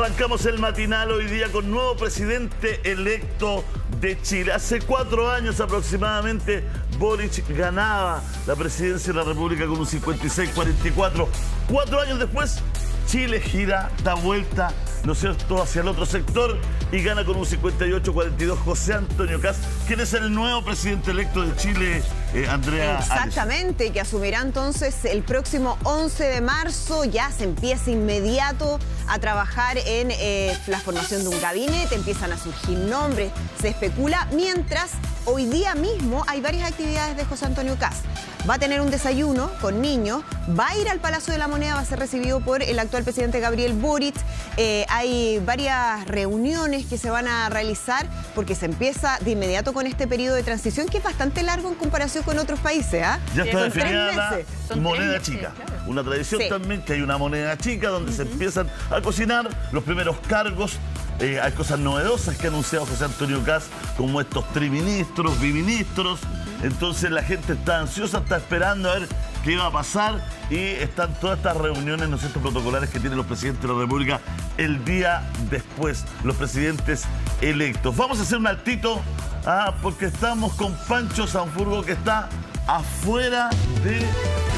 Arrancamos el matinal hoy día con nuevo presidente electo de Chile. Hace 4 años aproximadamente Boric ganaba la presidencia de la República con un 56-44. 4 años después, Chile gira, da vuelta, ¿no es cierto?, hacia el otro sector y gana con un 58-42 José Antonio Kast, quien es el nuevo presidente electo de Chile, Andrea. Exactamente, que asumirá entonces el próximo 11 de marzo. Ya se empieza inmediato a trabajar en la formación de un gabinete, empiezan a surgir nombres, se especula, mientras hoy día mismo hay varias actividades de José Antonio Kast. Va a tener un desayuno con niños, va a ir al Palacio de la Moneda, va a ser recibido por el actual presidente Gabriel Boric. Hay varias reuniones que se van a realizar porque se empieza de inmediato con este periodo de transición que es bastante largo en comparación con otros países. Ya está definida la moneda meses, chica. Claro. Una tradición también que hay una moneda chica donde se empiezan a cocinar los primeros cargos. Hay cosas novedosas que ha anunciado José Antonio Kast, como estos triministros, biministros. Entonces la gente está ansiosa, está esperando a ver qué va a pasar y están todas estas reuniones, ¿no es cierto?, protocolares que tienen los presidentes de la República el día después, los presidentes electos. Vamos a hacer un altito porque estamos con Pancho Sanfurgo, que está afuera de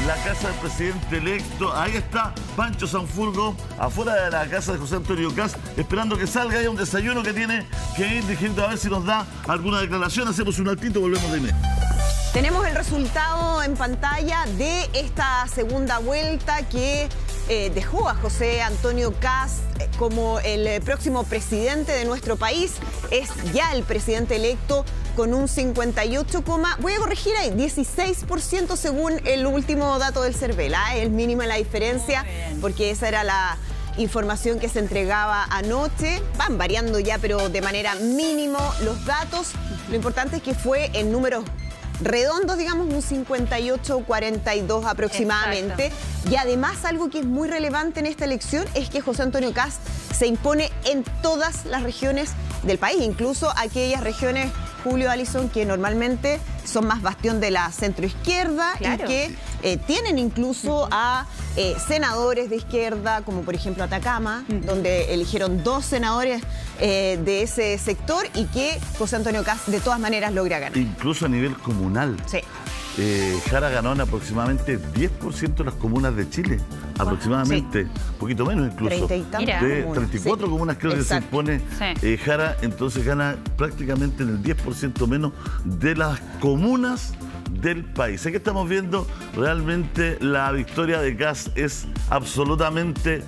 la casa del presidente electo. Ahí está Pancho Sanfurgo, afuera de la casa de José Antonio Kast, esperando que salga. Hay un desayuno que tiene que ir dirigiendo a ver si nos da alguna declaración. Hacemos un altito, volvemos de inmediato. Tenemos el resultado en pantalla de esta segunda vuelta que dejó a José Antonio Kast como el próximo presidente de nuestro país. Es ya el presidente electo con un 58, voy a corregir ahí, 16% según el último dato del CERVEL. Es mínima la diferencia porque esa era la información que se entregaba anoche. Van variando ya, pero de manera mínimo los datos. Lo importante es que fue en números redondos, digamos, un 58-42 aproximadamente. Exacto. Y además algo que es muy relevante en esta elección es que José Antonio Kast se impone en todas las regiones del país, incluso aquellas regiones, Julio, Alison, que normalmente son más bastión de la centroizquierda. Claro. Y que tienen incluso a senadores de izquierda, como por ejemplo Atacama, donde eligieron 2 senadores de ese sector y que José Antonio Kast de todas maneras logra ganar. Incluso a nivel comunal. Sí. Jara ganó en aportamente 10% de las comunas de Chile, aproximadamente, un poquito menos incluso. 34 comunas creo que se impone Jara, entonces gana prácticamente en el 10% menos de las comunas del país. Aquí estamos viendo realmente la victoria de Kast es absolutamente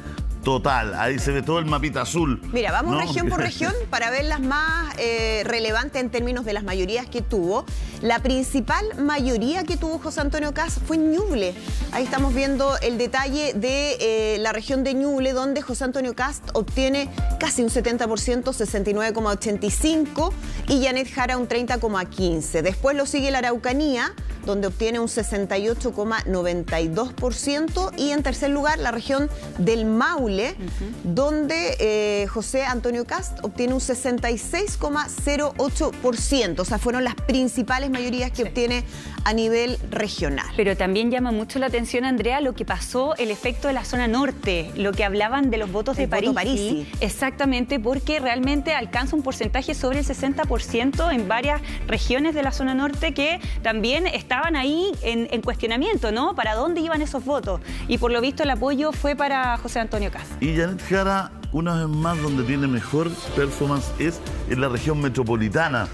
total. Ahí se ve todo el mapita azul. Mira, vamos región por región para ver las más relevantes en términos de las mayorías que tuvo. La principal mayoría que tuvo José Antonio Kast fue en Ñuble. Ahí estamos viendo el detalle de la región de Ñuble, donde José Antonio Kast obtiene casi un 70%, 69,85%, y Janet Jara un 30,15%. Después lo sigue la Araucanía, donde obtiene un 68,92%, y en tercer lugar la región del Maule, donde José Antonio Kast obtiene un 66,08%. O sea, fueron las principales mayorías que obtiene a nivel regional. Pero también llama mucho la atención, Andrea, lo que pasó, el efecto de la zona norte, lo que hablaban de los votos de París. Exactamente, porque realmente alcanza un porcentaje sobre el 60% en varias regiones de la zona norte que también estaban ahí en cuestionamiento, ¿no? ¿Para dónde iban esos votos? Y por lo visto el apoyo fue para José Antonio Kast. Y Janet Jara, una vez más, donde tiene mejor performance es en la región metropolitana,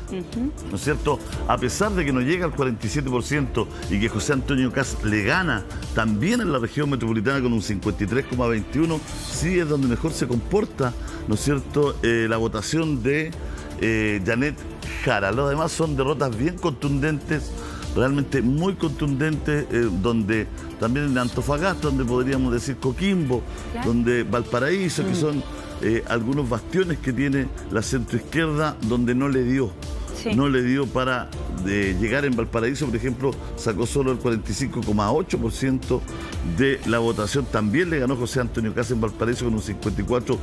¿no es cierto? A pesar de que no llega al 47% y que José Antonio Kast le gana también en la región metropolitana con un 53,21%, sí es donde mejor se comporta, ¿no es cierto?, la votación de Janet Jara. Los demás son derrotas bien contundentes, realmente muy contundentes, donde también en Antofagasta, donde podríamos decir Coquimbo, donde Valparaíso, que son algunos bastiones que tiene la centroizquierda, donde no le dio. No le dio para llegar en Valparaíso, por ejemplo, sacó solo el 45,8% de la votación. También le ganó José Antonio Kast en Valparaíso con un 54,1%.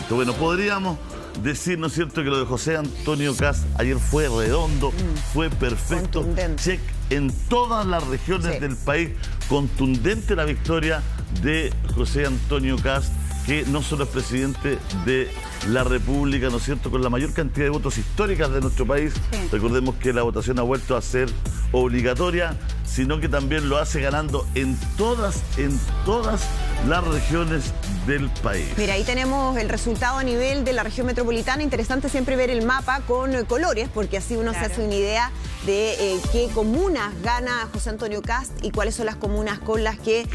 Bueno, podríamos decir, ¿no es cierto?, que lo de José Antonio Kast ayer fue redondo, fue perfecto. Check en todas las regiones del país. Contundente la victoria de José Antonio Kast que no solo es presidente de la República, ¿no es cierto?, con la mayor cantidad de votos históricas de nuestro país. Sí. Recordemos que la votación ha vuelto a ser obligatoria, sino que también lo hace ganando en todas las regiones del país. Mira, ahí tenemos el resultado a nivel de la región metropolitana. Interesante siempre ver el mapa con colores, porque así uno se hace una idea de qué comunas gana José Antonio Kast y cuáles son las comunas con las que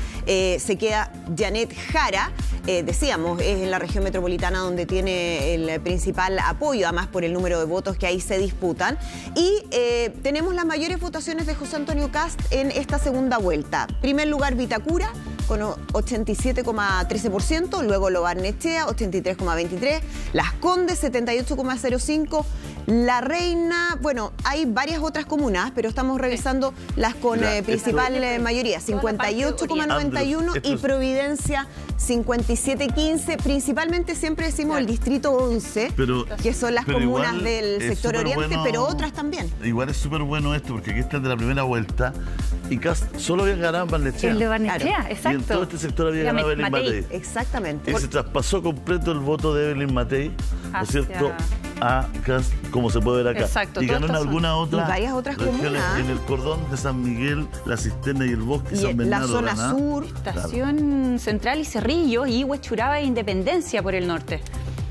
se queda Janet Jara. Decíamos, es en la región metropolitana donde tiene el principal apoyo, además por el número de votos que ahí se disputan. Y tenemos las mayores votaciones de José Antonio Kast en esta segunda vuelta. Primer lugar, Vitacura, con 87,13%, luego Lo Barnechea, 83,23%, Las Condes, 78,05%, La Reina, bueno, hay varias otras comunas, pero estamos revisando las con principal mayoría, 58,91% y Providencia, 57,15%. Principalmente siempre decimos el distrito 11, que son las comunas del sector oriente, pero otras también. Igual es súper bueno esto, porque aquí está el de la primera vuelta y Kast solo había ganado en Barnechea. El de Barnechea, exacto. Y en todo este sector había ganado Evelyn Matei. Exactamente. Y se traspasó completo el voto de Evelyn Matei, ¿no es cierto?, a Kast, como se puede ver acá. Exacto. Y ganó en alguna otra. Y varias otras comunas. En el cordón de San Miguel, La Cisterna y el Bosque, y San Bernardo. La zona sur. Estación Central y Cerrillo, y Huechuraba e Independencia por el norte.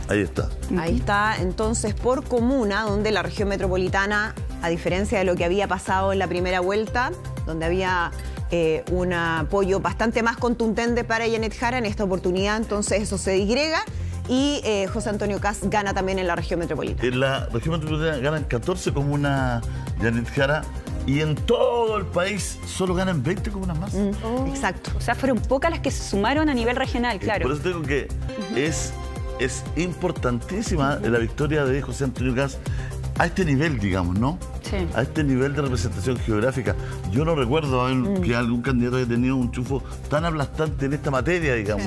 Ahí está. Ahí está, entonces, por comuna, donde la región metropolitana, a diferencia de lo que había pasado en la primera vuelta, donde había un apoyo bastante más contundente para Janet Jara, en esta oportunidad, entonces, eso se disgrega. Y José Antonio Kast gana también en la región metropolitana. En la región metropolitana ganan 14 comunas Janet Jara, y en todo el país solo ganan 20 comunas más. Exacto. O sea, fueron pocas las que se sumaron a nivel regional, claro. Por eso digo que es importantísima la victoria de José Antonio Kast a este nivel, digamos, ¿no? Sí. A este nivel de representación geográfica. Yo no recuerdo que algún candidato haya tenido un triunfo tan aplastante en esta materia, digamos,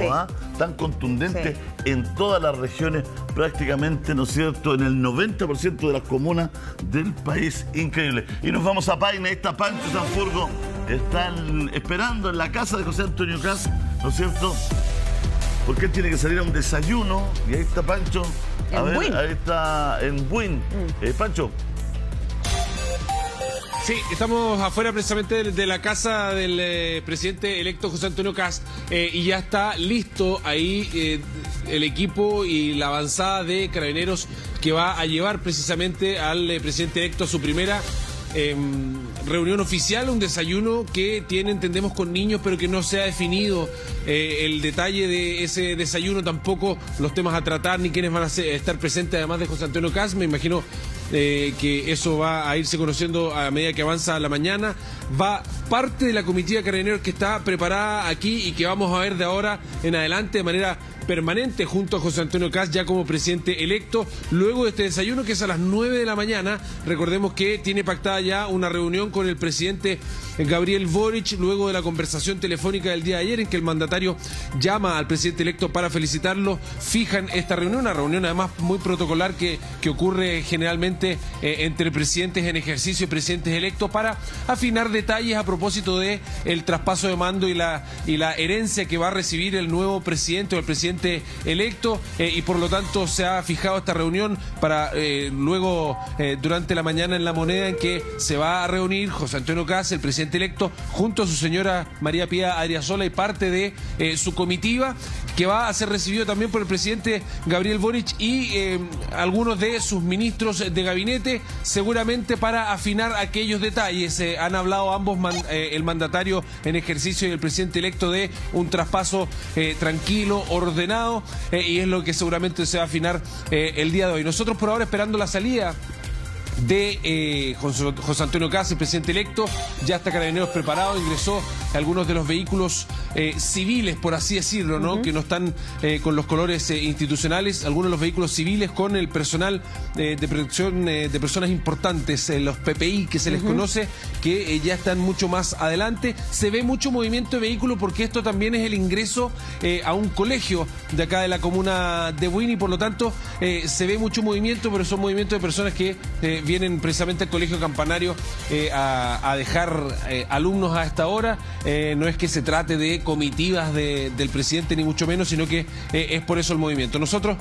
tan contundente en todas las regiones, prácticamente, ¿no es cierto?, en el 90% de las comunas del país. Increíble. Y nos vamos a Paine. Ahí está Pancho Sanfurgo. Están esperando en la casa de José Antonio Kast, ¿no es cierto?, porque él tiene que salir a un desayuno. Y ahí está Pancho. A ver, ahí está en Buin. Pancho. Sí, estamos afuera precisamente de la casa del presidente electo José Antonio Kast, y ya está listo ahí el equipo y la avanzada de Carabineros que va a llevar precisamente al presidente electo a su primera reunión oficial, un desayuno que tiene, entendemos, con niños, pero que no se ha definido el detalle de ese desayuno, tampoco los temas a tratar ni quiénes van a estar presentes, además de José Antonio Kast. Me imagino que eso va a irse conociendo a medida que avanza la mañana. Va parte de la comitiva de Carabineros que está preparada aquí y que vamos a ver de ahora en adelante de manera permanente junto a José Antonio Kast ya como presidente electo, luego de este desayuno que es a las 9 de la mañana. Recordemos que tiene pactada ya una reunión con el presidente Gabriel Boric, luego de la conversación telefónica del día de ayer en que el mandatario llama al presidente electo para felicitarlo. Fijan esta reunión, una reunión además muy protocolar que ocurre generalmente entre presidentes en ejercicio y presidentes electos para afinar detalles a propósito de el traspaso de mando y la herencia que va a recibir el nuevo presidente o el presidente electo, y por lo tanto se ha fijado esta reunión para luego durante la mañana en La Moneda, en que se va a reunir José Antonio Kast, el presidente electo, junto a su señora María Pía Adriasola y parte de su comitiva, que va a ser recibido también por el presidente Gabriel Boric y algunos de sus ministros de gabinete, seguramente para afinar aquellos detalles. Han hablado ambos, el mandatario en ejercicio y el presidente electo, de un traspaso tranquilo, ordenado, y es lo que seguramente se va a afinar el día de hoy. Nosotros por ahora esperando la salida de José Antonio Kast, el presidente electo. Ya está Carabineros preparado, ingresó algunos de los vehículos civiles, por así decirlo, ¿no? Que no están con los colores institucionales, algunos de los vehículos civiles con el personal de protección de personas importantes, los PPI que se les conoce, que ya están mucho más adelante. Se ve mucho movimiento de vehículos porque esto también es el ingreso a un colegio de acá de la comuna de Buin, y por lo tanto se ve mucho movimiento, pero son movimientos de personas que vienen precisamente al Colegio Campanario a dejar alumnos a esta hora. No es que se trate de comitivas del presidente, ni mucho menos, sino que es por eso el movimiento. Nosotros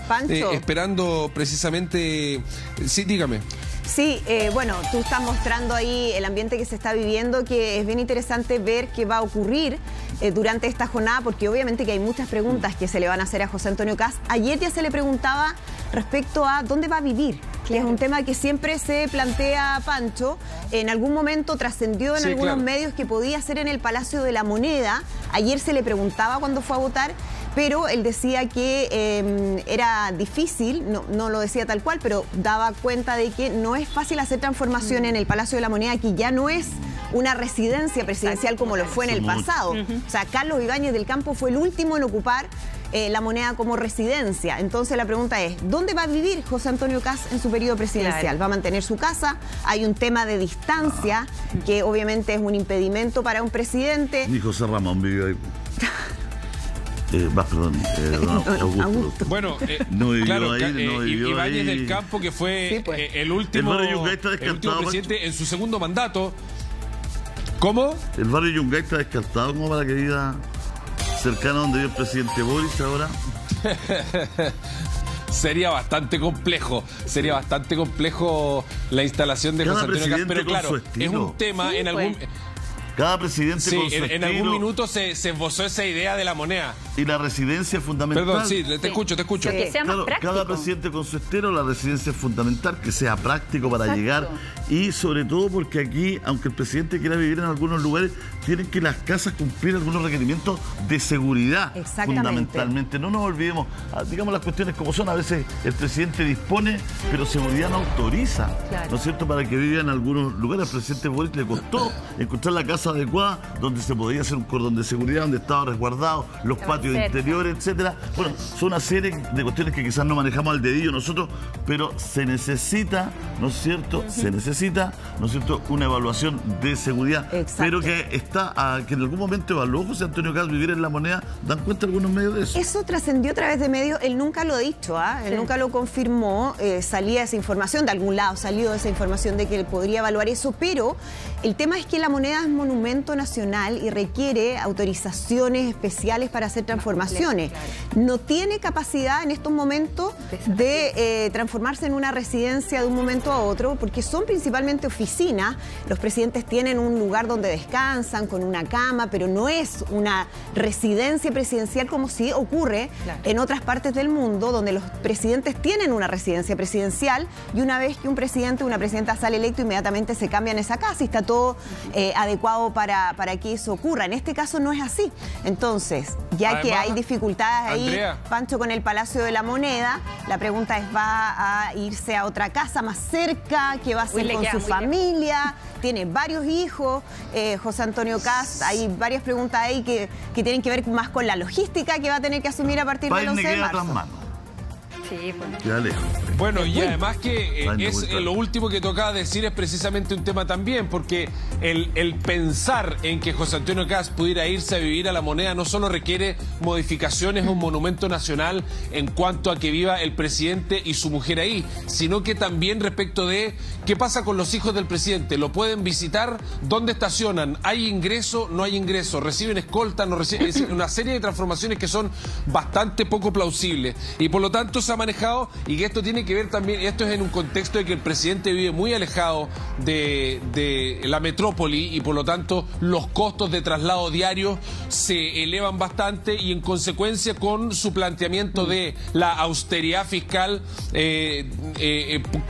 esperando precisamente... Sí, dígame. Sí, bueno, tú estás mostrando ahí el ambiente que se está viviendo, que es bien interesante ver qué va a ocurrir durante esta jornada, porque obviamente que hay muchas preguntas que se le van a hacer a José Antonio Kast. Ayer ya se le preguntaba respecto a dónde va a vivir, que es un tema que siempre se plantea Pancho. En algún momento trascendió en algunos medios que podía ser en el Palacio de la Moneda. Ayer se le preguntaba cuando fue a votar, pero él decía que era difícil, no lo decía tal cual, pero daba cuenta de que no es fácil hacer transformación en el Palacio de la Moneda, que ya no es una residencia presidencial como lo fue en el pasado. O sea, Carlos Ibáñez del Campo fue el último en ocupar la Moneda como residencia. Entonces la pregunta es, ¿dónde va a vivir José Antonio Kast en su periodo presidencial? ¿Va a mantener su casa? Hay un tema de distancia, que obviamente es un impedimento para un presidente. Ni José Ramón vivió ahí. Augusto. Bueno, claro, Ibáñez del Campo, que fue el último presidente en su segundo mandato. ¿Cómo? El barrio Yungay está descartado como para que viva cercano a donde vive el presidente Boris ahora. Sería bastante complejo la instalación de José Antonio Kast, pero claro, es un tema en algún... Cada presidente con su en algún minuto se esbozó esa idea de la moneda. Y la residencia es fundamental. Perdón, sí, te escucho. Que sea más práctico. Cada presidente con su estero, la residencia es fundamental, que sea práctico para llegar. Y sobre todo porque aquí, aunque el presidente quiera vivir en algunos lugares, tienen que las casas cumplir algunos requerimientos de seguridad. Fundamentalmente. No nos olvidemos, digamos las cuestiones como son. A veces el presidente dispone, pero seguridad no autoriza. ¿No es cierto? Para que viva en algunos lugares. Al presidente Boris le costó encontrar la casa adecuada, donde se podía hacer un cordón de seguridad, donde estaba resguardado, los patios interiores, etcétera. Bueno, son una serie de cuestiones que quizás no manejamos al dedillo nosotros, pero se necesita, ¿no es cierto? Se necesita, ¿no es cierto?, una evaluación de seguridad. Pero que que en algún momento evaluó José Antonio Kast vivir en la Moneda. ¿Dan cuenta algunos medios de eso? Eso trascendió a través de medios. Él nunca lo ha dicho, él nunca lo confirmó. Salía esa información, de algún lado salió esa información de que él podría evaluar eso, pero el tema es que la Moneda es monumento nacional y requiere autorizaciones especiales para hacer transformaciones. No tiene capacidad en estos momentos de transformarse en una residencia de un momento a otro, porque son principalmente oficinas. Los presidentes tienen un lugar donde descansan, con una cama, pero no es una residencia presidencial como sí ocurre en otras partes del mundo, donde los presidentes tienen una residencia presidencial y una vez que un presidente o una presidenta sale electo, inmediatamente se cambian esa casa y está todo adecuado para que eso ocurra. En este caso no es así. Entonces, ya además, que hay dificultades ahí, Andrea, Pancho, con el Palacio de la Moneda, la pregunta es, ¿va a irse a otra casa más cerca? ¿Qué va a hacer con su familia? Tiene varios hijos, José Antonio Kast. Hay varias preguntas ahí que tienen que ver más con la logística que va a tener que asumir a partir del 11 de marzo. Sí, bueno, y además que lo último que tocaba decir es precisamente un tema también, porque el pensar en que José Antonio Kast pudiera irse a vivir a la Moneda no solo requiere modificaciones a un monumento nacional en cuanto a que viva el presidente y su mujer ahí, sino que también respecto de qué pasa con los hijos del presidente. ¿Lo pueden visitar? ¿Dónde estacionan? ¿Hay ingreso? ¿No hay ingreso? ¿Reciben escolta? ¿No reciben? Es una serie de transformaciones que son bastante poco plausibles y por lo tanto se ha manejado, y que esto tiene que ver también, esto es en un contexto de que el presidente vive muy alejado de la metrópoli y por lo tanto los costos de traslado diario se elevan bastante y en consecuencia con su planteamiento de la austeridad fiscal,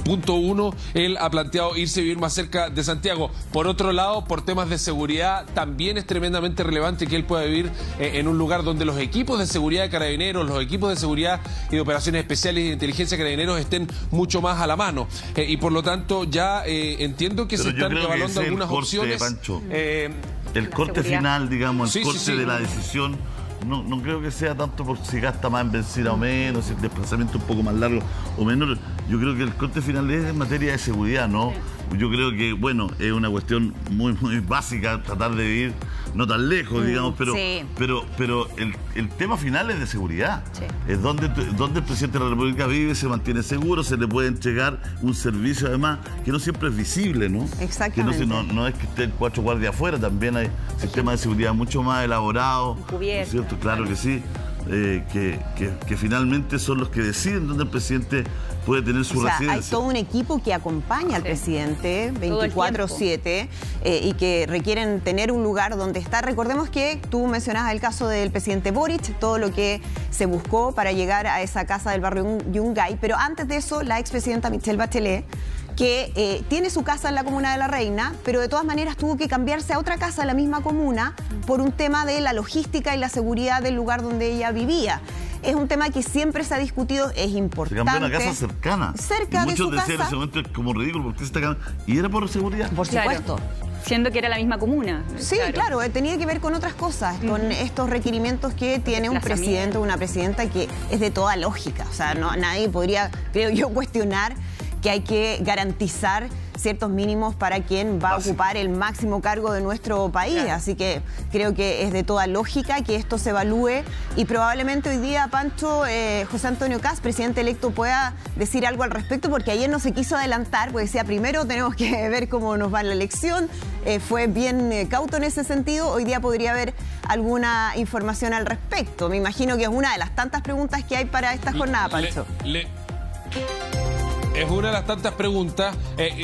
punto uno, él ha planteado irse a vivir más cerca de Santiago. Por otro lado, por temas de seguridad, también es tremendamente relevante que él pueda vivir en un lugar donde los equipos de seguridad de Carabineros, los equipos de seguridad y de operaciones especiales y de inteligencia de Carabineros estén mucho más a la mano. Y por lo tanto ya entiendo que se están evaluando algunas opciones. Pancho, el corte final, digamos, el corte de la decisión, no creo que sea tanto por si gasta más en benzina o menos, si el desplazamiento un poco más largo o menor. Yo creo que el corte final es en materia de seguridad, ¿no? yo creo que, bueno, es una cuestión muy básica tratar de vivir no tan lejos, digamos, pero el tema final es de seguridad. Sí. Es donde el presidente de la República vive, se mantiene seguro, se le puede entregar un servicio, además, que no siempre es visible, ¿no? Exactamente. Que no es que estén 4 guardias afuera, también hay sistemas de seguridad mucho más elaborados. Cubiertos. ¿Cierto? Claro que sí. Que finalmente son los que deciden dónde el presidente puede tener su residencia. Hay todo un equipo que acompaña al presidente 24/7 y que requieren tener un lugar donde estar. Recordemos que tú mencionabas el caso del presidente Boric, todo lo que se buscó para llegar a esa casa del barrio Yungay, pero antes de eso la expresidenta Michelle Bachelet, que tiene su casa en la comuna de La Reina, pero de todas maneras tuvo que cambiarse a otra casa en la misma comuna por un tema de la logística y la seguridad del lugar donde ella vivía. Es un tema que siempre se ha discutido, es importante. Se cambió una casa cercana. Cerca de su casa. Muchos decían en ese momento es como ridículo, porque se está cambiando. Y era por seguridad. Por supuesto. Siendo que era la misma comuna. Sí, claro, tenía que ver con otras cosas, con estos requerimientos que tiene un presidente o una presidenta que es de toda lógica. O sea, nadie podría, creo yo, cuestionar que hay que garantizar ciertos mínimos para quien va a ocupar el máximo cargo de nuestro país. Claro. Así que creo que es de toda lógica que esto se evalúe y probablemente hoy día, Pancho, José Antonio Kast, presidente electo, pueda decir algo al respecto, porque ayer no se quiso adelantar, porque decía, primero tenemos que ver cómo nos va la elección. Fue bien cauto en ese sentido. Hoy día podría haber alguna información al respecto. Me imagino que es una de las tantas preguntas que hay para esta jornada, Pancho. Es una de las tantas preguntas.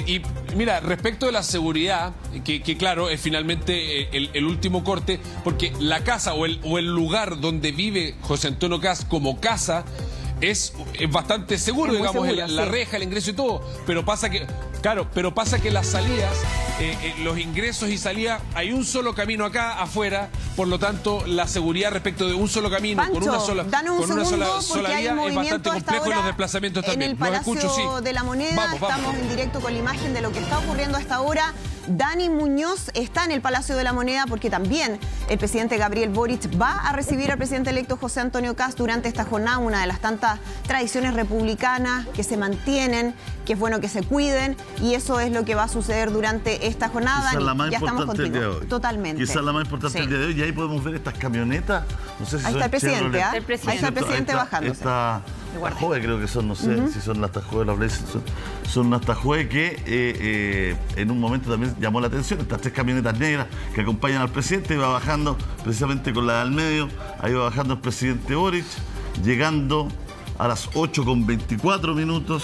Y mira, respecto de la seguridad, que claro, es finalmente el último corte, porque la casa o el lugar donde vive José Antonio Kast como casa es bastante seguro, digamos, seguro, la reja, el ingreso y todo. Pero pasa que, las salidas, los ingresos y salidas, hay un solo camino acá afuera, por lo tanto, la seguridad respecto de un solo camino, Pancho, con una sola vía, es bastante complejo y los desplazamientos también. En el Palacio de la Moneda, estamos en directo con la imagen de lo que está ocurriendo hasta ahora. Dani Muñoz está en el Palacio de la Moneda porque también el presidente Gabriel Boric va a recibir al presidente electo José Antonio Kast durante esta jornada, una de las tantas tradiciones republicanas que se mantienen, que es bueno que se cuiden, y eso es lo que va a suceder durante esta jornada. Quizás la más importante del día de hoy. Totalmente. Quizás la más importante del día de hoy, y ahí podemos ver estas camionetas. No sé si ahí está el presidente, ¿ah? Ahí está el presidente bajándose. Esta Tajoe, creo que son, no sé si son las Tajoe, las Blaze, son unas Tajoe que en un momento también llamó la atención. Estas 3 camionetas negras que acompañan al presidente, iba bajando precisamente con la del medio, ahí va bajando el presidente Boric, llegando a las 8:24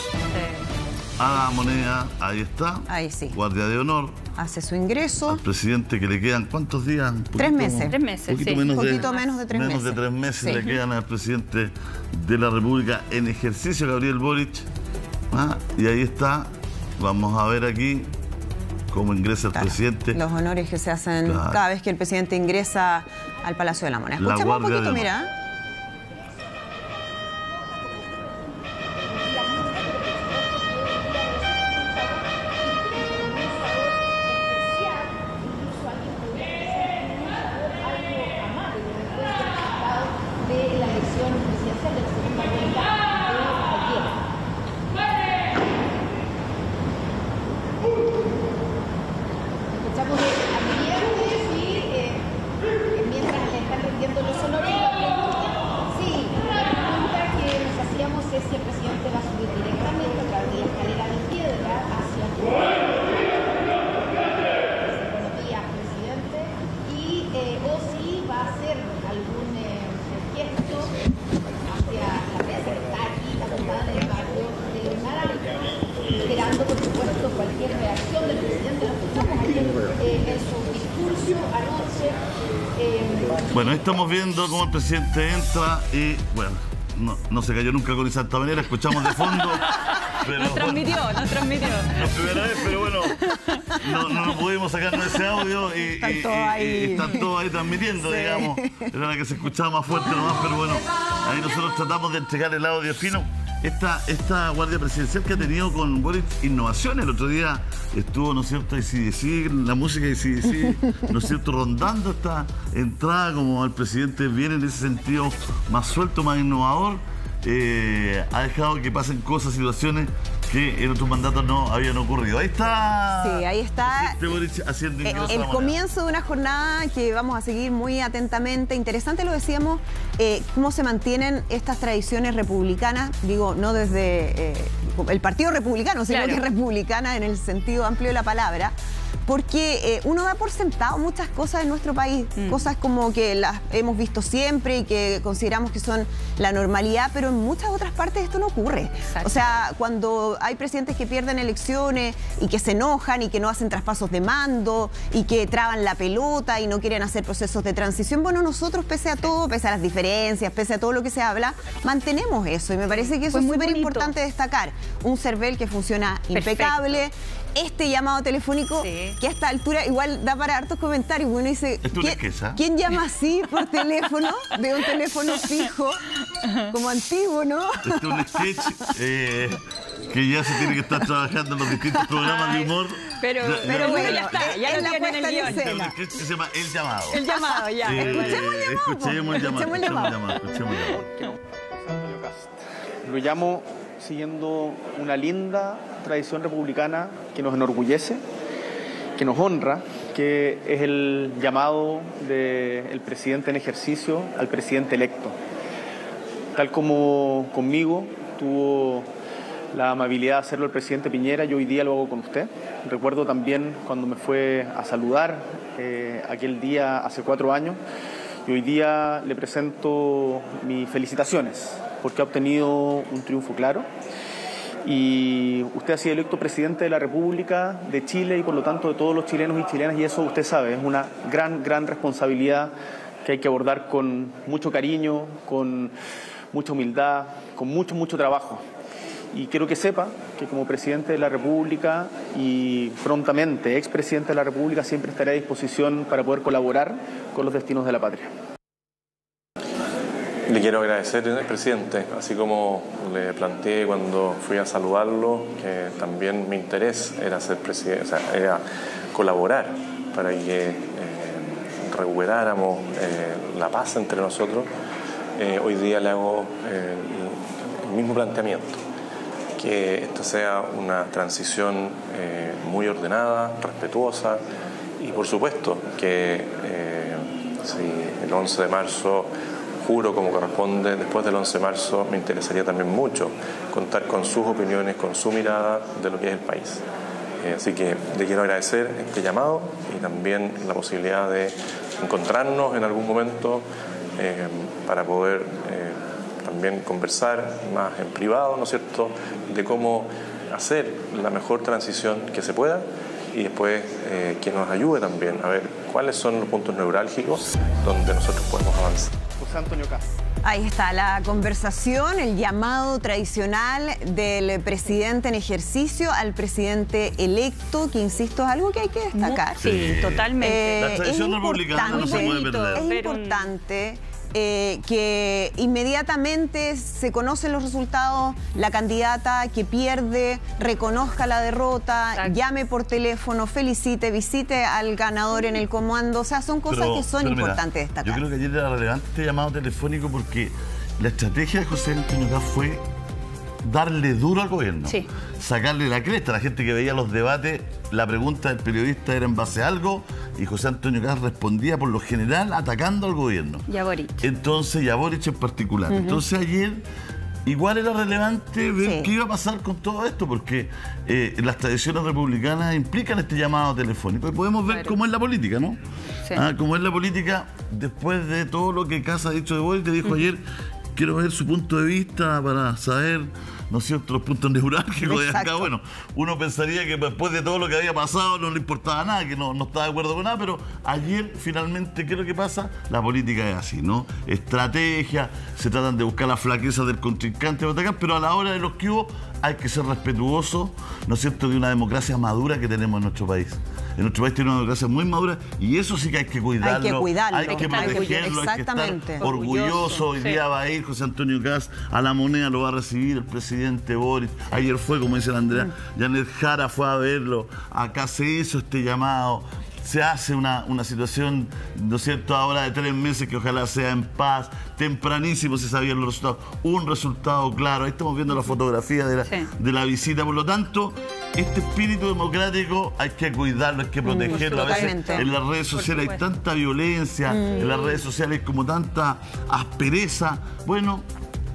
a la Moneda. Ahí está. Ahí sí. Guardia de honor. Hace su ingreso. Al presidente, que le quedan, ¿cuántos días? 3 meses. 3 meses, poquito sí. menos de 3 meses. Menos de 3 meses le quedan al presidente de la República en ejercicio, Gabriel Boric. Y ahí está. Vamos a ver aquí cómo ingresa el presidente. Los honores que se hacen cada vez que el presidente ingresa al Palacio de la Moneda. Escuchamos un poquito, mira. Bueno, estamos viendo cómo el presidente entra y, bueno, no se cayó nunca con esa alta manera, escuchamos de fondo. Pero, nos transmitió. La primera vez, pero bueno, no pudimos sacarnos ese audio y están todos ahí transmitiendo, digamos. Era la que se escuchaba más fuerte nomás, pero bueno, ahí nosotros tratamos de entregar el audio fino. Esta guardia presidencial que ha tenido con Boric innovaciones. El otro día estuvo, ¿no es cierto?, AC/DC, la música de AC/DC, ¿no es cierto?, rondando esta entrada, como el presidente viene en ese sentido más suelto, más innovador. ha dejado que pasen cosas, situaciones que en otros mandatos no habían ocurrido. Ahí está. Sí, ahí está. Haciendo el comienzo de una jornada que vamos a seguir muy atentamente. Interesante, lo decíamos, cómo se mantienen estas tradiciones republicanas, digo, no desde el Partido Republicano, sino que republicana en el sentido amplio de la palabra. Porque uno da por sentado muchas cosas en nuestro país, cosas como que las hemos visto siempre y que consideramos que son la normalidad, pero en muchas otras partes esto no ocurre. Exacto. O sea, cuando hay presidentes que pierden elecciones y que se enojan y que no hacen traspasos de mando y que traban la pelota y no quieren hacer procesos de transición, bueno, nosotros pese a todo, pese a las diferencias, pese a todo lo que se habla, mantenemos eso y me parece que eso es súper importante destacar. Un CERVEL que funciona impecable. Este llamado telefónico, que a esta altura igual da para hartos comentarios. Uno dice, ¿quién llama así por teléfono? De un teléfono fijo, como antiguo, ¿no? Este es un sketch que ya se tiene que estar trabajando en los distintos programas de humor. Pero bueno, ya está, ya lo tienen en el guión. Un sketch que se llama El Llamado. El Llamado, ya. Escuchemos el llamado. Lo llamo siguiendo una linda tradición republicana que nos enorgullece, que nos honra, que es el llamado del presidente en ejercicio al presidente electo. Tal como conmigo tuvo la amabilidad de hacerlo el presidente Piñera, yo hoy día lo hago con usted. Recuerdo también cuando me fue a saludar aquel día hace 4 años, y hoy día le presento mis felicitaciones porque ha obtenido un triunfo claro. Y usted ha sido electo presidente de la República de Chile y por lo tanto de todos los chilenos y chilenas, y eso usted sabe, es una gran responsabilidad que hay que abordar con mucho cariño, con mucha humildad, con mucho trabajo. Y quiero que sepa que como presidente de la República y prontamente expresidente de la República siempre estaré a disposición para poder colaborar con los destinos de la patria. Le quiero agradecer, presidente, así como le planteé cuando fui a saludarlo, que también mi interés era ser presidente, o sea, era colaborar para que recuperáramos la paz entre nosotros. Hoy día le hago el mismo planteamiento, que esto sea una transición muy ordenada, respetuosa y por supuesto que si el 11 de marzo juro como corresponde, después del 11 de marzo me interesaría también mucho contar con sus opiniones, con su mirada de lo que es el país. Así que le quiero agradecer este llamado y también la posibilidad de encontrarnos en algún momento para poder también conversar más en privado, ¿no es cierto?, de cómo hacer la mejor transición que se pueda y después que nos ayude también a ver cuáles son los puntos neurálgicos donde nosotros podemos avanzar. José Antonio Kast. Ahí está la conversación, el llamado tradicional del presidente en ejercicio al presidente electo, que insisto, es algo que hay que destacar. Sí, totalmente. La tradición republicana no se puede perder. Es importante que inmediatamente se conocen los resultados, la candidata que pierde reconozca la derrota, llame por teléfono, felicite, visite al ganador en el comando. O sea, son cosas que son importantes destacar. Yo creo que ayer era relevante este llamado telefónico porque la estrategia de José Antonio Kast fue darle duro al gobierno, sacarle la cresta. La gente que veía los debates, la pregunta del periodista era en base a algo y José Antonio Kast respondía por lo general atacando al gobierno. Y a Boric. Entonces, y a Boric en particular. Entonces ayer igual era relevante ver qué iba a pasar con todo esto, porque las tradiciones republicanas implican este llamado telefónico y podemos ver cómo es la política, ¿no? Sí. Cómo es la política después de todo lo que Kast ha dicho de Boric. Te dijo ayer, quiero ver su punto de vista para saber, ¿no es cierto?, los puntos neurálgicos de acá. Bueno, uno pensaría que después de todo lo que había pasado no le importaba nada, que no estaba de acuerdo con nada, pero ayer finalmente, ¿qué es lo que pasa? La política es así, ¿no? Estrategia, se tratan de buscar las flaquezas del contrincante para atacar, pero a la hora de los que hubo hay que ser respetuoso, ¿no es cierto?, de una democracia madura que tenemos en nuestro país. En nuestro país tiene una democracia muy madura y eso sí que hay que cuidarlo. Hay que cuidarlo. Hay que protegerlo, hay que estar orgulloso. Hoy día va a ir José Antonio Kast a la Moneda, lo va a recibir el presidente Boric. Ayer fue, como dice la Andrea, Janet Jara fue a verlo. Acá se hizo este llamado. se hace una situación, ¿no es cierto?, ahora de 3 meses que ojalá sea en paz. Tempranísimo se sabían los resultados. Un resultado claro. Ahí estamos viendo la fotografía de la visita. Por lo tanto, este espíritu democrático hay que cuidarlo, hay que protegerlo. A veces en las redes sociales hay tanta violencia, en las redes sociales como tanta aspereza. Bueno,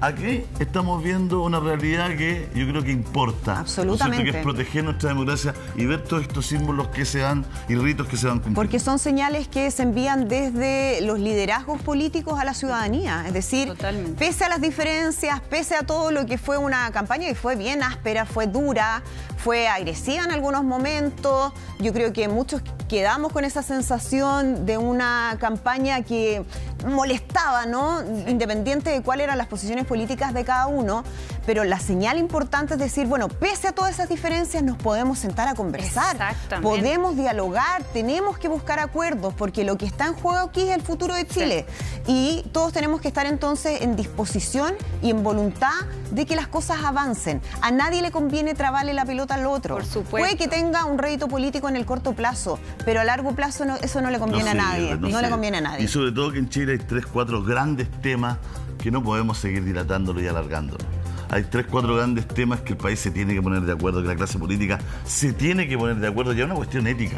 aquí estamos viendo una realidad que yo creo que importa. Absolutamente. Que es proteger nuestra democracia y ver todos estos símbolos que se dan y ritos que se van cumpliendo. Porque son señales que se envían desde los liderazgos políticos a la ciudadanía. Es decir, pese a las diferencias, pese a todo lo que fue una campaña que fue bien áspera, fue dura, fue agresiva en algunos momentos, yo creo que muchos quedamos con esa sensación de una campaña que molestaba, ¿no? Independiente de cuáles eran las posiciones políticas de cada uno, pero la señal importante es decir, bueno, pese a todas esas diferencias nos podemos sentar a conversar, podemos dialogar, tenemos que buscar acuerdos, porque lo que está en juego aquí es el futuro de Chile y todos tenemos que estar entonces en disposición y en voluntad de que las cosas avancen. A nadie le conviene trabarle la pelota al otro. Por supuesto. Puede que tenga un rédito político en el corto plazo, pero a largo plazo eso no le conviene a nadie. No le conviene a nadie. Y sobre todo que en Chile hay 3, 4 grandes temas que no podemos seguir dilatándolo y alargándolo. Hay 3, 4 grandes temas que el país se tiene que poner de acuerdo, que la clase política se tiene que poner de acuerdo. Ya es una cuestión ética.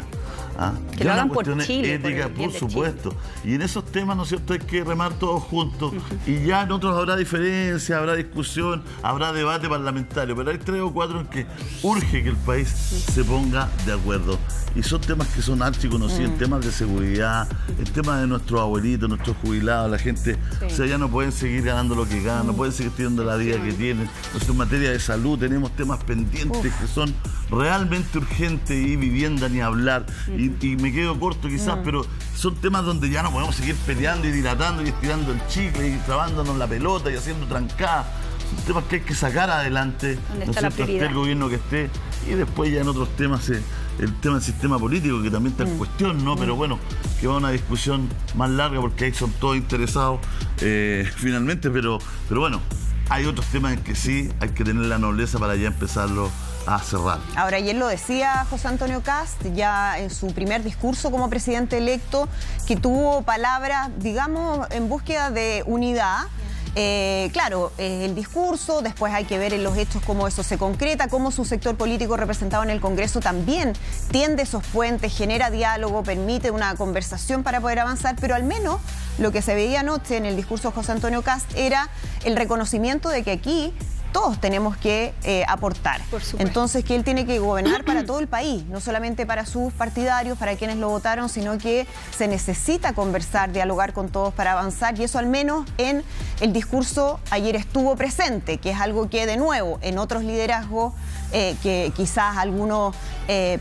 Que lo hagan por Chile. Ética, por supuesto. Y en esos temas, ¿no es cierto?, hay que remar todos juntos. Y ya en otros habrá diferencia, habrá discusión, habrá debate parlamentario. Pero hay 3 o 4 en que urge que el país se ponga de acuerdo. Y son temas que son archiconocidos, temas de seguridad, el tema de nuestros abuelitos, nuestros jubilados, la gente. O sea, ya no pueden seguir ganando lo que ganan, no pueden seguir teniendo la vida que tienen. Entonces, en materia de salud tenemos temas pendientes que son realmente urgentes, y vivienda ni hablar. Y me quedo corto quizás, pero son temas donde ya no podemos seguir peleando y dilatando y estirando el chicle y trabándonos la pelota y haciendo trancadas. Son temas que hay que sacar adelante, ¿dónde está la prioridad? Esté el gobierno que esté, y después ya en otros temas el tema del sistema político, que también está en cuestión, ¿no? Pero bueno, que va a una discusión más larga porque ahí son todos interesados finalmente, pero bueno, hay otros temas en que sí hay que tener la nobleza para ya empezarlo a cerrar. Ahora, ayer lo decía José Antonio Kast, ya en su primer discurso como presidente electo, que tuvo palabras, digamos, en búsqueda de unidad. Claro, el discurso, después hay que ver en los hechos cómo eso se concreta, cómo su sector político representado en el Congreso también tiende esos puentes, genera diálogo, permite una conversación para poder avanzar, pero al menos lo que se veía anoche en el discurso de José Antonio Kast era el reconocimiento de que aquí todos tenemos que aportar. Entonces, que él tiene que gobernar para todo el país, no solamente para sus partidarios, para quienes lo votaron, sino que se necesita conversar, dialogar con todos para avanzar, y eso al menos en el discurso ayer estuvo presente, que es algo que de nuevo en otros liderazgos que quizás algunos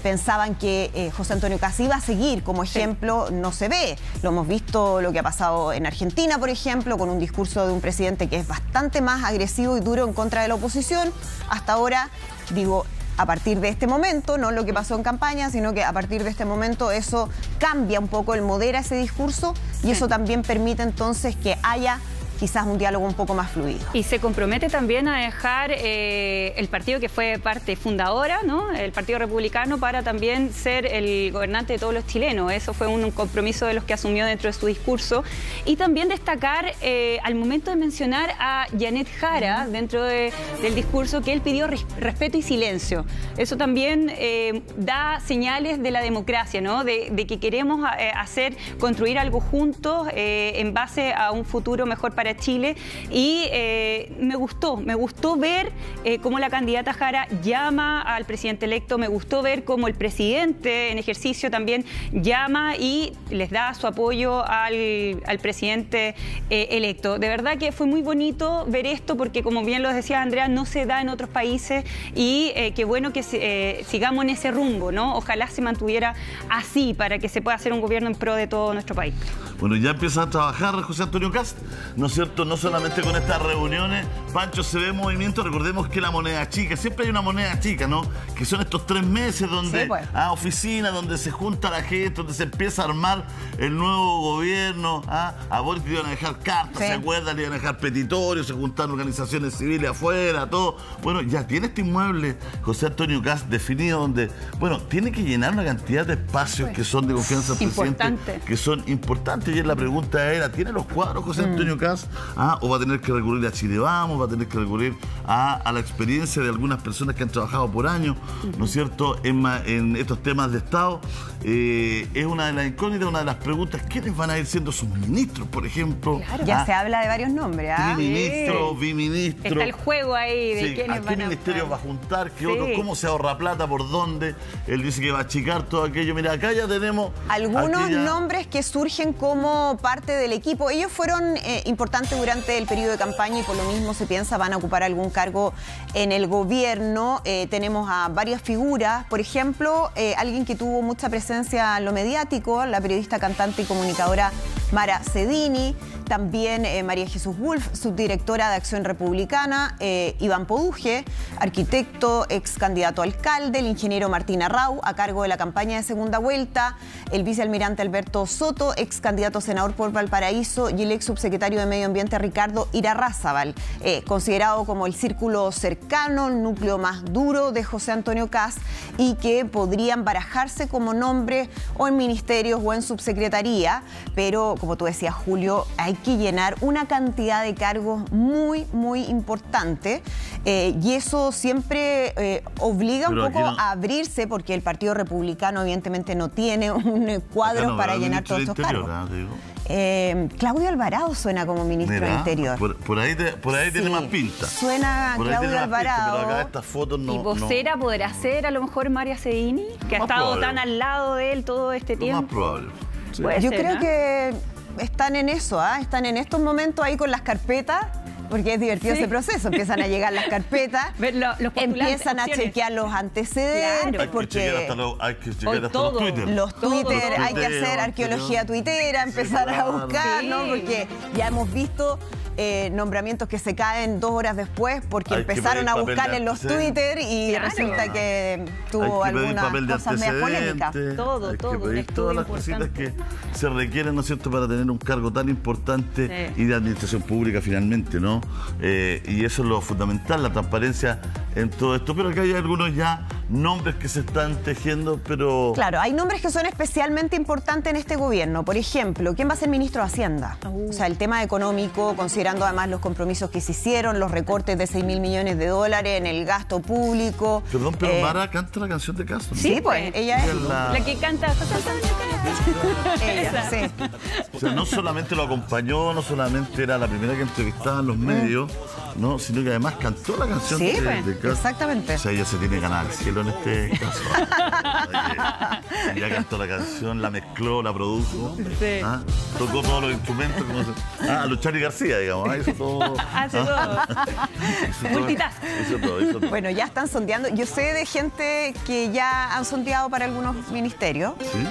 pensaban que José Antonio Kast iba a seguir como ejemplo, no se ve. Lo hemos visto lo que ha pasado en Argentina, por ejemplo, con un discurso de un presidente que es bastante más agresivo y duro en contra de la oposición. Hasta ahora, digo, a partir de este momento, no lo que pasó en campaña, sino que a partir de este momento eso cambia un poco, modera ese discurso, y eso también permite entonces que haya quizás un diálogo un poco más fluido. Y se compromete también a dejar el partido que fue parte fundadora, ¿no?, el Partido Republicano, para también ser el gobernante de todos los chilenos. Eso fue un compromiso de los que asumió dentro de su discurso. Y también destacar, al momento de mencionar a Janet Jara dentro del discurso, que él pidió respeto y silencio. Eso también da señales de la democracia, ¿no?, de que queremos construir algo juntos en base a un futuro mejor para Chile. Y me gustó ver cómo la candidata Jara llama al presidente electo, me gustó ver cómo el presidente en ejercicio también llama y les da su apoyo al presidente electo. De verdad que fue muy bonito ver esto, porque como bien lo decía Andrea, no se da en otros países, y qué bueno que sigamos en ese rumbo, ¿no? Ojalá se mantuviera así para que se pueda hacer un gobierno en pro de todo nuestro país. Bueno, ya empieza a trabajar José Antonio Kast. No cierto? No solamente con estas reuniones, Pancho, se ve movimiento. Recordemos que la moneda chica, siempre hay una moneda chica, ¿no? Que son estos 3 meses donde, sí, pues, oficina, donde se junta la gente, donde se empieza a armar el nuevo gobierno. A Boris le iban a dejar cartas, sí, ¿se acuerdan? Le iban a dejar petitorios, se juntaron organizaciones civiles afuera, todo. Bueno, ya tiene este inmueble José Antonio Kast definido, donde, bueno, tiene que llenar una cantidad de espacios que son de confianza del presidente, que son importantes. Y la pregunta era, ¿tiene los cuadros José Antonio Kast? ¿O va a tener que recurrir a Chile Vamos? ¿Va a tener que recurrir a la experiencia de algunas personas que han trabajado por años, ¿no es cierto?, en estos temas de Estado? Es una de las incógnitas, una de las preguntas. ¿Quiénes van a ir siendo sus ministros, por ejemplo? Claro. Ya se habla de varios nombres. Ministro, biministro. Está el juego ahí de quiénes van a... ¿A qué ministerio va a juntar? ¿Qué otros? ¿Cómo se ahorra plata? ¿Por dónde? Él dice que va a achicar todo aquello. Mira, acá ya tenemos... algunos nombres que surgen como parte del equipo. Ellos fueron importantes durante el periodo de campaña y por lo mismo se piensa van a ocupar algún cargo en el gobierno. Tenemos a varias figuras. Por ejemplo, alguien que tuvo mucha presencia en lo mediático, la periodista, cantante y comunicadora Mara Cedini. También María Jesús Wolf, subdirectora de Acción Republicana. Iván Poduje, arquitecto, ex candidato a alcalde. El ingeniero Martín Arrau, a cargo de la campaña de segunda vuelta. El vicealmirante Alberto Soto, ex candidato a senador por Valparaíso. Y el ex subsecretario de Medio Ambiente Ricardo Irarrázaval, considerado como el círculo cercano, el núcleo más duro de José Antonio Kast, y que podrían barajarse como nombre o en ministerios o en subsecretaría. Pero, como tú decías, Julio, hay que llenar una cantidad de cargos muy, muy importante, y eso siempre obliga un poco a abrirse, porque el Partido Republicano evidentemente no tiene un cuadro para llenar todos estos cargos. Claudio Alvarado suena como ministro del Interior. Por ahí tiene más pinta. Suena Claudio Alvarado. Pero acá estas fotos no... ¿Y vocera podrá ser a lo mejor María Cedini, que ha estado tan al lado de él todo este tiempo? Más probable. Sí. Yo creo que están en eso, están en estos momentos ahí con las carpetas, porque es divertido ese proceso. Empiezan a llegar las carpetas, empiezan a chequear los antecedentes, claro, porque hay que chequear hasta los Twitter. Los Twitter, hay que hacer arqueología tuitera, empezar a buscar, ¿no? Porque ya hemos visto nombramientos que se caen 2 horas después porque empezaron a buscar en los Twitter y resulta que tuvo algunas cosas medio polémicas. Todo, todas las cositas que se requieren, ¿no es cierto?, para tener un cargo tan importante y de administración pública finalmente, ¿no? Y eso es lo fundamental, la transparencia en todo esto. Pero acá hay algunos ya nombres que se están tejiendo, pero... Claro, hay nombres que son especialmente importantes en este gobierno. Por ejemplo, ¿quién va a ser ministro de Hacienda? O sea, el tema económico, considerando además los compromisos que se hicieron, los recortes de 6.000 millones de dólares en el gasto público. Perdón, pero Mara canta la canción de Kast, ¿no? Sí, pues, ella es la que canta José Antonio Kast. Ella, sí. O sea, no solamente lo acompañó, no solamente era la primera que entrevistaba en los medios, ¿no?, sino que además cantó la canción de Kast. Exactamente. O sea, ella se tiene ganar el cielo en este caso. Ella cantó la canción, la mezcló, la produjo, tocó todos los instrumentos, a los Charly García, digamos. Hizo todo. Hace todo. Multitask. Hizo todo. Bueno, ya están sondeando. Yo sé de gente que ya han sondeado para algunos ministerios. ¿Sí?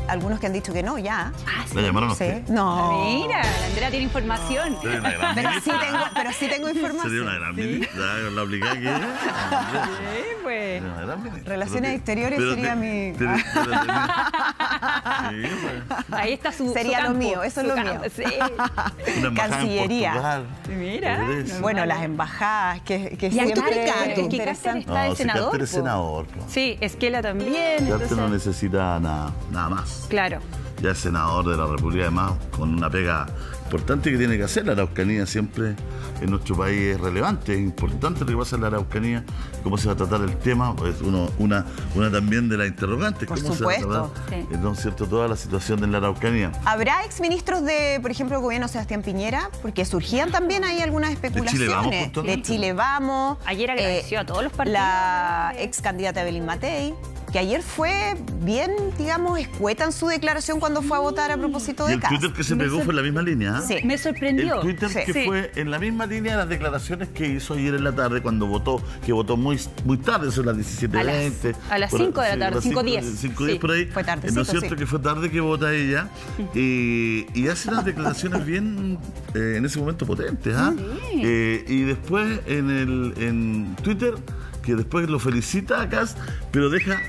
Algunos que han dicho que no, ya. ¿La llamaron a usted? No. Mira, Andrea tiene información. Pero sí tengo información. Sería una gran ministra, la obligada que es. Sí, pues. Relaciones exteriores sería mi... Ahí está su sería campo, lo mío, eso es lo mío. Sí. Cancillería. Mira. Bueno, las embajadas, que siempre... Es que Cáceres está de senador. Cáceres es senador. Sí, Esquela también. Cáceres no necesita nada más. Claro. Ya es senador de la República, además, con una pega importante que tiene que hacer. La Araucanía siempre en nuestro país es relevante, es importante lo que pasa en la Araucanía, cómo se va a tratar el tema, pues una también de las interrogantes. Por cómo supuesto. Se va a tratar, ¿no es cierto?, toda la situación de la Araucanía. ¿Habrá exministros de, por ejemplo, el gobierno Sebastián Piñera? Porque surgían también ahí algunas especulaciones. De Chile Vamos. Ayer agradeció a todos los partidos. La ex candidata Evelyn Matei. que ayer fue bien, digamos, escueta en su declaración cuando fue a votar a propósito de Kast. El Twitter que se pegó fue en la misma línea. Sí, me sorprendió. El Twitter que fue en la misma línea de las declaraciones que hizo ayer en la tarde cuando votó, que votó muy tarde, son las 17:20. A las 5 de la tarde, 5:10. 5:10 por ahí. Fue tardecito, ¿no es cierto? Que fue tarde que vota ella. Y hace unas declaraciones bien, en ese momento, potentes. Y después en Twitter, que después lo felicita a Kast, pero deja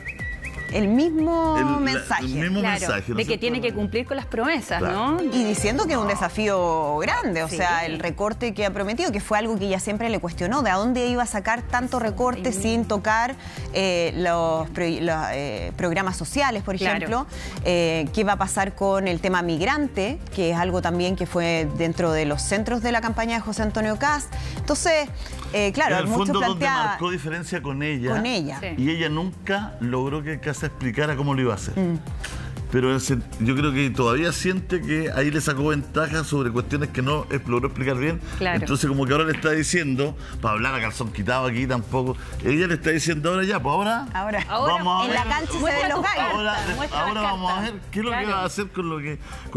el mismo mensaje. El mismo mensaje, de que tiene que cumplir con las promesas, ¿no? Y diciendo que es un desafío grande, o sea, el recorte que ha prometido, que fue algo que ella siempre le cuestionó, de a dónde iba a sacar tanto recorte sin tocar los programas sociales, por ejemplo. ¿Qué va a pasar con el tema migrante, que es algo también que fue dentro de los centros de la campaña de José Antonio Kast? Entonces, claro, en el mucho fondo plantea... donde marcó diferencia con ella. Sí. Y ella nunca logró que Kast explicara cómo lo iba a hacer. Pero yo creo que todavía siente que ahí le sacó ventaja sobre cuestiones que no logró explicar bien. Entonces como que ahora le está diciendo, para hablar a calzón quitado aquí tampoco, ella le está diciendo ahora ya, pues ahora vamos a ver, en la cancha se ven los gallos. Ahora vamos a ver qué es lo que va a hacer con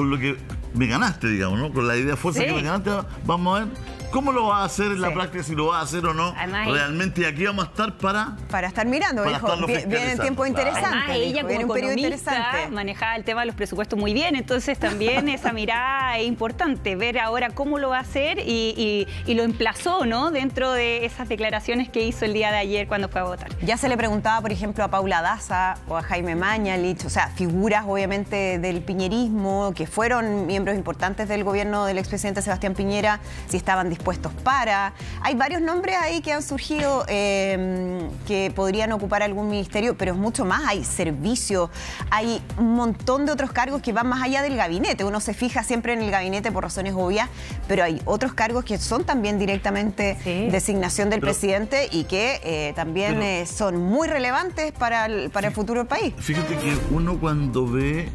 lo que me ganaste, digamos, ¿no? Con la idea fuerza que me ganaste, vamos a ver cómo lo va a hacer en la práctica, si lo va a hacer o no. Además, realmente, y aquí vamos a estar para estar mirando, viene tiempo interesante. Además, ella como economista manejaba el tema de los presupuestos muy bien, entonces también esa mirada es importante, ver ahora cómo lo va a hacer y lo emplazó, ¿no? Dentro de esas declaraciones que hizo el día de ayer cuando fue a votar. Ya se le preguntaba, por ejemplo, a Paula Daza o a Jaime Mañalich, o sea, figuras obviamente del piñerismo, que fueron miembros importantes del gobierno del expresidente Sebastián Piñera, si estaban dispuestos para... Hay varios nombres ahí que han surgido que podrían ocupar algún ministerio, pero es mucho más. Hay servicios, hay un montón de otros cargos que van más allá del gabinete. Uno se fija siempre en el gabinete por razones obvias, pero hay otros cargos que son también directamente designación del presidente y que también son muy relevantes para el futuro del país. Fíjate que uno cuando ve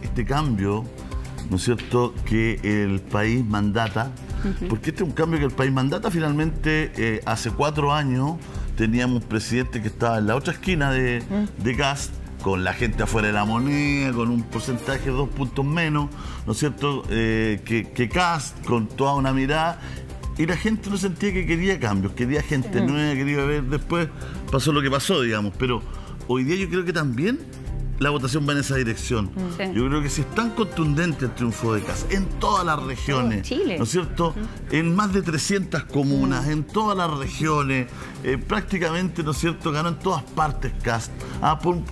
este cambio, ¿no es cierto?, que el país mandata, porque este es un cambio que el país mandata. Finalmente, hace 4 años teníamos un presidente que estaba en la otra esquina de Kast, con la gente afuera de la moneda, con un porcentaje de 2 puntos menos, ¿no es cierto?, que Kast, con toda una mirada. Y la gente no sentía que quería cambios, quería gente nueva, quería ver. Después pasó lo que pasó, digamos. Pero hoy día yo creo que también la votación va en esa dirección. Yo creo que si es tan contundente el triunfo de Kast en todas las regiones, ¿no es cierto? En más de 300 comunas, en todas las regiones, prácticamente, ¿no es cierto?, ganó en todas partes Kast.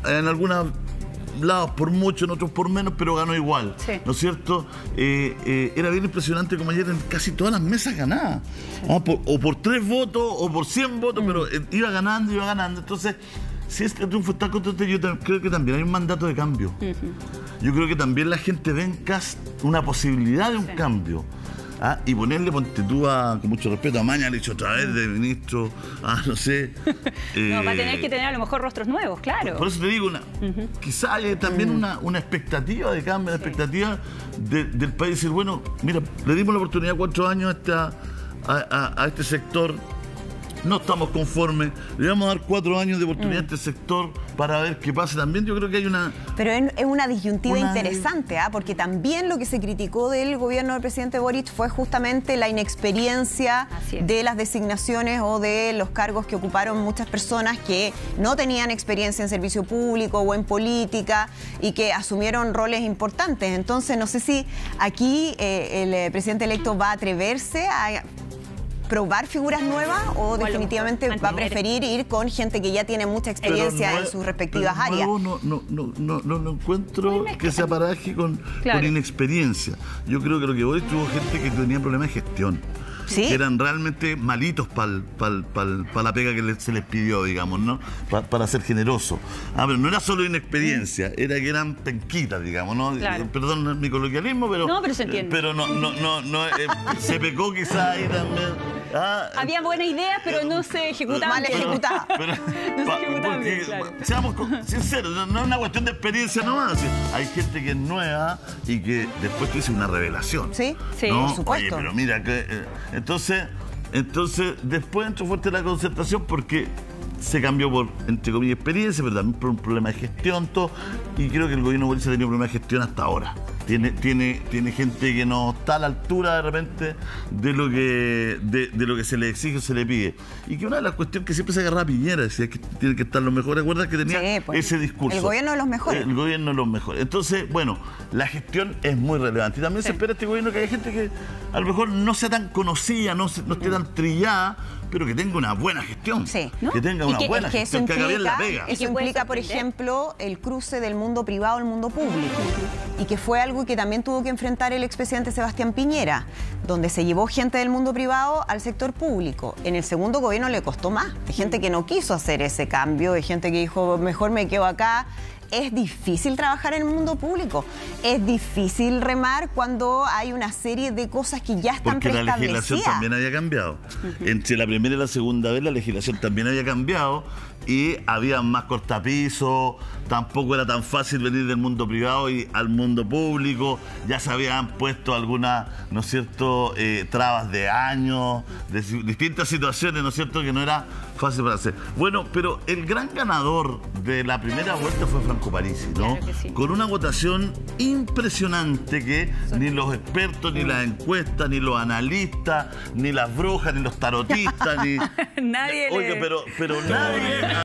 En algunos lados por mucho, en otros por menos, pero ganó igual, ¿no es cierto? Era bien impresionante como ayer en casi todas las mesas ganaba. O por 3 votos o por 100 votos, pero iba ganando. Entonces, si este triunfo está contento, yo creo que también hay un mandato de cambio. Yo creo que también la gente ve en Kast una posibilidad de un cambio. Y ponerle, ponte tú, con mucho respeto, a Mañalich otra vez de ministro, no sé. No, va a tener que tener a lo mejor rostros nuevos, claro. Por eso te digo, quizá hay también una expectativa de cambio, una expectativa del país. Decir, bueno, mira, le dimos la oportunidad 4 años a este sector. No estamos conformes, le vamos a dar 4 años de oportunidad a este sector para ver qué pasa. También yo creo que hay una... Pero es una disyuntiva interesante, porque también lo que se criticó del gobierno del presidente Boric fue justamente la inexperiencia de las designaciones o de los cargos que ocuparon muchas personas que no tenían experiencia en servicio público o en política y que asumieron roles importantes. Entonces, no sé si aquí el presidente electo va a atreverse a probar figuras nuevas o definitivamente va a preferir ir con gente que ya tiene mucha experiencia en sus respectivas áreas. No encuentro que se aparaje con inexperiencia. Yo creo que lo que voy tuvo gente que tenía problemas de gestión. Que eran realmente malitos para la pega que se les pidió, digamos, ¿no? Para ser generoso. Pero no era solo inexperiencia, era que eran penquitas, digamos, ¿no? Perdón mi coloquialismo, pero... No, pero se entiende. Pero se pecó quizá ahí también. Había buenas ideas, pero no se ejecutaban. Mal ejecutadas. Seamos sinceros, no es una cuestión de experiencia nomás. Hay gente que es nueva y que después te dice una revelación. Sí, ¿no? Por supuesto. Oye, pero mira, entonces después entró fuerte la concertación porque se cambió por, entre comillas, experiencia, pero también por un problema de gestión, todo. Y creo que el gobierno Boric ha tenido problemas de gestión hasta ahora. Tiene gente que no está a la altura de repente de lo que se le exige o se le pide. Y que una de las cuestiones que siempre se agarraba a Piñera, decía que tienen que estar los mejores. ¿Recuerdas que tenía ese discurso? El gobierno de los mejores. El gobierno de los mejores. Entonces, bueno, la gestión es muy relevante. Y también se espera este gobierno que haya gente que a lo mejor no sea tan conocida, no esté tan trillada, pero que tenga una buena gestión. Sí. Que tenga una buena gestión, que haga bien la pega. Eso implica, por ejemplo, el cruce del mundo privado al mundo público. Y que fue algo que también tuvo que enfrentar el expresidente Sebastián Piñera, donde se llevó gente del mundo privado al sector público. En el segundo gobierno le costó más. Hay gente que no quiso hacer ese cambio, hay gente que dijo, mejor me quedo acá. Es difícil trabajar en el mundo público. Es difícil remar cuando hay una serie de cosas que ya están preestablecidas. Porque la legislación también había cambiado. Entre la primera y la segunda vez la legislación también había cambiado y había más cortapisos, tampoco era tan fácil venir del mundo privado y al mundo público, ya se habían puesto algunas, ¿no es cierto?, trabas de años, de distintas situaciones, ¿no es cierto?, que no era fácil para hacer. Bueno, pero el gran ganador de la primera vuelta fue Franco Parisi, ¿no? Claro que sí. Con una votación impresionante que ni los expertos, ni las encuestas, ni los analistas, ni las brujas, ni los tarotistas, ni... Nadie Oiga, pero nadie...